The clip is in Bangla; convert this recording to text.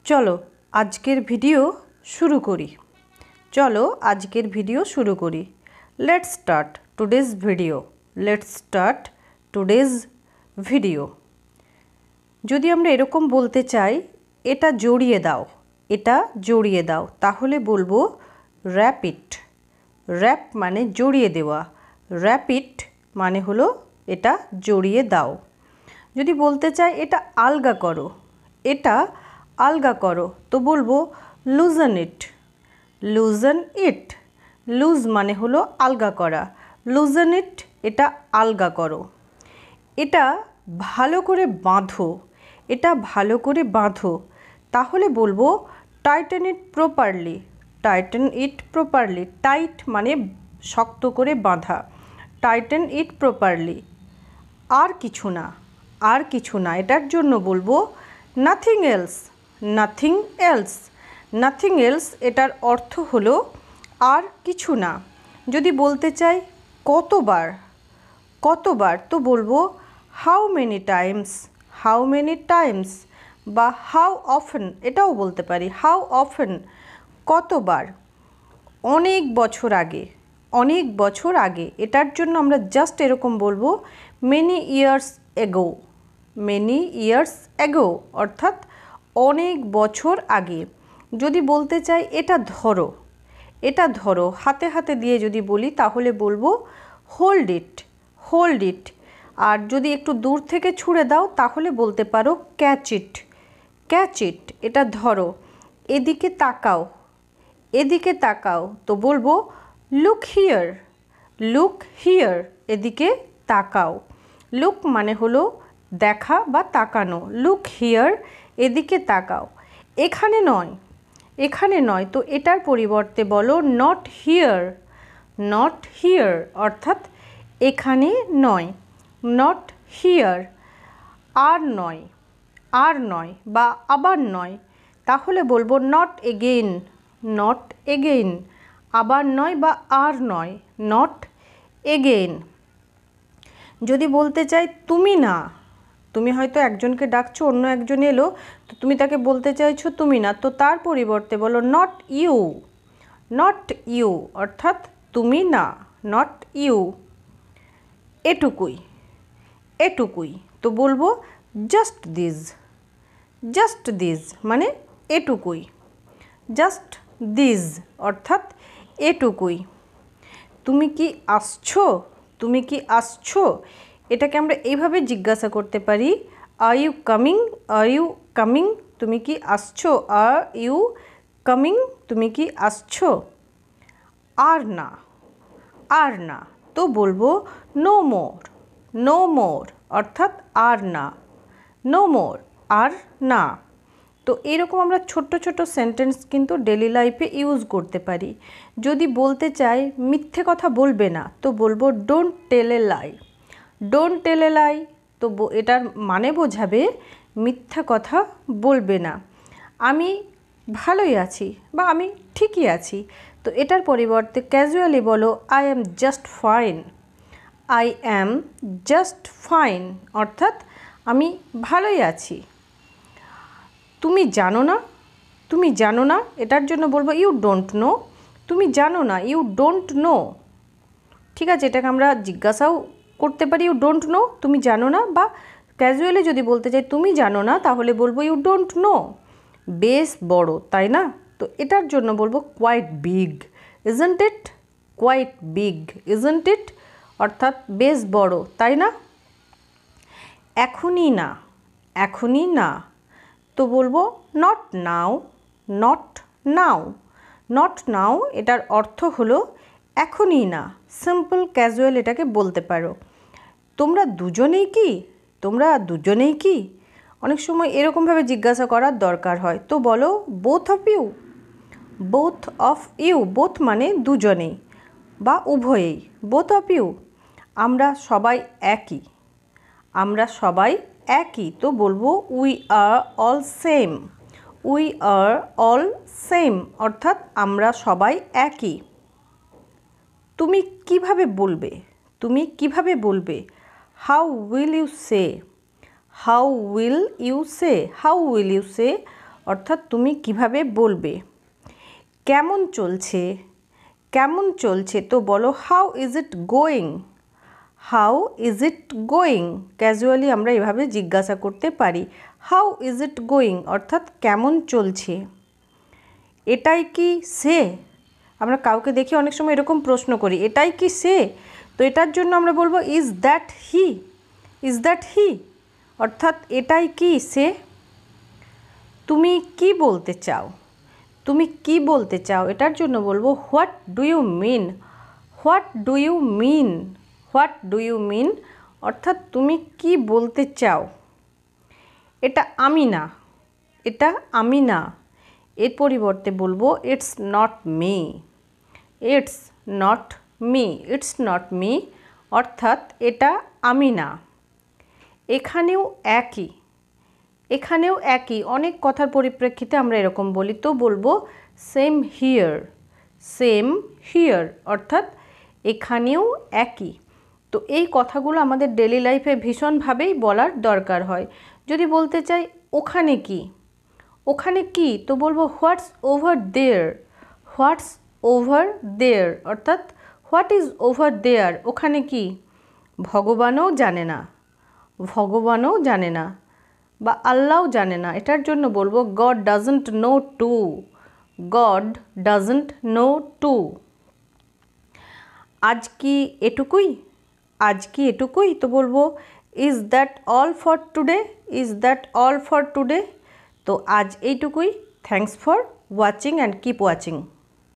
চলো আজকের ভিডিও শুরু করি। Let's start today's video. যদি আমরা এরকম বলতে চাই এটা জড়িয়ে দাও তাহলে বলবো র্যাপ ইট। র্যাপ মানে জড়িয়ে দেওয়া, র্যাপ ইট মানে হলো এটা জড়িয়ে দাও। যদি বলতে চাই এটা আলগা করো তো বলবো লুজেন ইট। লুজ মানে হলো আলগা করা, লুজেন ইট এটা আলগা করো। এটা ভালো করে বাঁধো তাহলে বলবো টাইটেন ইট প্রপারলি। টাইট মানে শক্ত করে বাঁধা, টাইটেন ইট প্রপারলি। আর কিছু না এটার জন্য বলবো নাথিং এলস। এটার অর্থ হলো আর কিছু না। যদি বলতে চাই কতবার তো বলবো হাউ মেনি টাইমস বা হাউ অফেন, এটাও বলতে পারি হাউ অফেন, কতবার। অনেক বছর আগে এটার জন্য আমরা জাস্ট এরকম বলবো মেনি ইয়ার্স এগো অর্থাৎ অনেক বছর আগে। যদি বলতে চাই এটা ধরো হাতে দিয়ে যদি বলি তাহলে বলবো হোল্ড ইট। আর যদি একটু দূর থেকে ছুঁড়ে দাও তাহলে বলতে পারো ক্যাচ ইট। এটা ধরো। এদিকে তাকাও তো বলবো লুক হিয়ার। এদিকে তাকাও। লুক মানে হলো দেখা বা তাকানো, লুক হিয়ার এদিকে তাকাও। এখানে নয় তো এটার পরিবর্তে বলো নট হিয়ার অর্থাৎ এখানে নয়, নট হিয়ার। আর নয় বা আবার নয় তাহলে বলবো নট এগেইন। আবার নয় বা আর নয়, নট এগেইন। যদি বলতে চাই তুমি হয়তো একজনকে ডাকছো, অন্য একজন এলো তো তুমি তাকে বলতে চাইছো তুমি না, তো তার পরিবর্তে বলো নট ইউ অর্থাৎ তুমি না, নট ইউ। এটুকুই তো বলবো জাস্ট দিস মানে এটুকুই, জাস্ট দিস অর্থাৎ এটুকুই। তুমি কি আসছো এটাকে আমরা এইভাবে জিজ্ঞাসা করতে পারি আর ইউ কামিং, তুমি কি আসছো, আর ইউ কামিং, তুমি কি আসছো। আর না তো বলবো নো মোর অর্থাৎ আর না, নো মোর আর না। তো এরকম আমরা ছোট্ট সেন্টেন্স কিন্তু ডেলি লাইফে ইউজ করতে পারি। যদি বলতে চাই মিথ্যে কথা বলবে না তো বলবো ডোন্ট টেল এ লাই। তো এটার মানে বোঝাবে মিথ্যা কথা বলবে না। আমি ভালোই আছি বা আমি ঠিকই আছি তো এটার পরিবর্তে ক্যাজুয়ালি বলো আই অ্যাম জাস্ট ফাইন অর্থাৎ আমি ভালোই আছি। তুমি জানো না এটার জন্য বলবো ইউ ডোন্ট নো। তুমি জানো না, ইউ ডোন্ট নো। ঠিক আছে, এটাকে আমরা জিজ্ঞাসাও করতে পারি ইউ ডোন্ট নো, তুমি জানো না। বা ক্যাজুয়ালি যদি বলতে চাই তুমি জানো না তাহলে বলবো ইউ ডোন্ট নো। বেশ বড় তাই না, তো এটার জন্য বলবো কোয়াইট বিগ ইজন্ট ইট অর্থাৎ বেশ বড় তাই না। এখনই না তো বলবো নট নাও। এটার অর্থ হলো এখনই না, সিম্পল ক্যাজুয়াল এটাকে বলতে পারো। তোমরা দুজনেই কি অনেক সময় এরকমভাবে জিজ্ঞাসা করার দরকার হয় তো বলো বোথ অফ ইউ। বোথ মানে দুজনেই বা উভয়েই, বোথ অফ ইউ। আমরা সবাই একই তো বলবো উই আর অল সেম অর্থাৎ আমরা সবাই একই। তুমি কিভাবে বলবে হাউ উইল ইউ সে অর্থাৎ তুমি কিভাবে বলবে। কেমন চলছে, কেমন চলছে তো বলো how is it going, how is it going. Casually আমরা এভাবে জিজ্ঞাসা করতে পারি, হাউ ইজ ইট গোয়িং অর্থাৎ কেমন চলছে। এটাই কি সে, আমরা কাউকে দেখে অনেক সময় এরকম প্রশ্ন করি, এটাই কি সে, তো এটার জন্য আমরা বলবো is that he, is that he অর্থাৎ এটাই কি সে। তুমি কি বলতে চাও, তুমি কি বলতে চাও, এটার জন্য বলবো what do you mean, what do you mean, what do you mean অর্থাৎ তুমি কি বলতে চাও। এটা আমি না, এটা আমি না, এর পরিবর্তে বলবো it's not me, it's not me, it's not me অর্থাৎ এটা আমি না। এখানেও একই, এখানেও একই, অনেক কথার পরিপ্রেক্ষিতে আমরা এরকম বলি, তো বলবো সেম হিয়ার, সেম হিয়ার অর্থাৎ এখানেও একই। তো এই কথাগুলো আমাদের ডেলি লাইফে ভীষণভাবেই বলার দরকার হয়। যদি বলতে চাই ওখানে কি, ওখানে কি তো বলবো হোয়াটস ওভার দেয়ার, হোয়াটস ওভার দেয়ার অর্থাৎ হোয়াট ইজ ওভার দেয়ার, ওখানে কি। ভগবানও জানে না, ভগবানও জানে না বা আল্লাহও জানে না, এটার জন্য বলবো God doesn't know too, God doesn't know too. আজ কি এটুকুই, আজ কি এটুকুই তো বলবো is that all for today, is that all for today. তো আজ এইটুকুই। Thanks for watching and keep watching.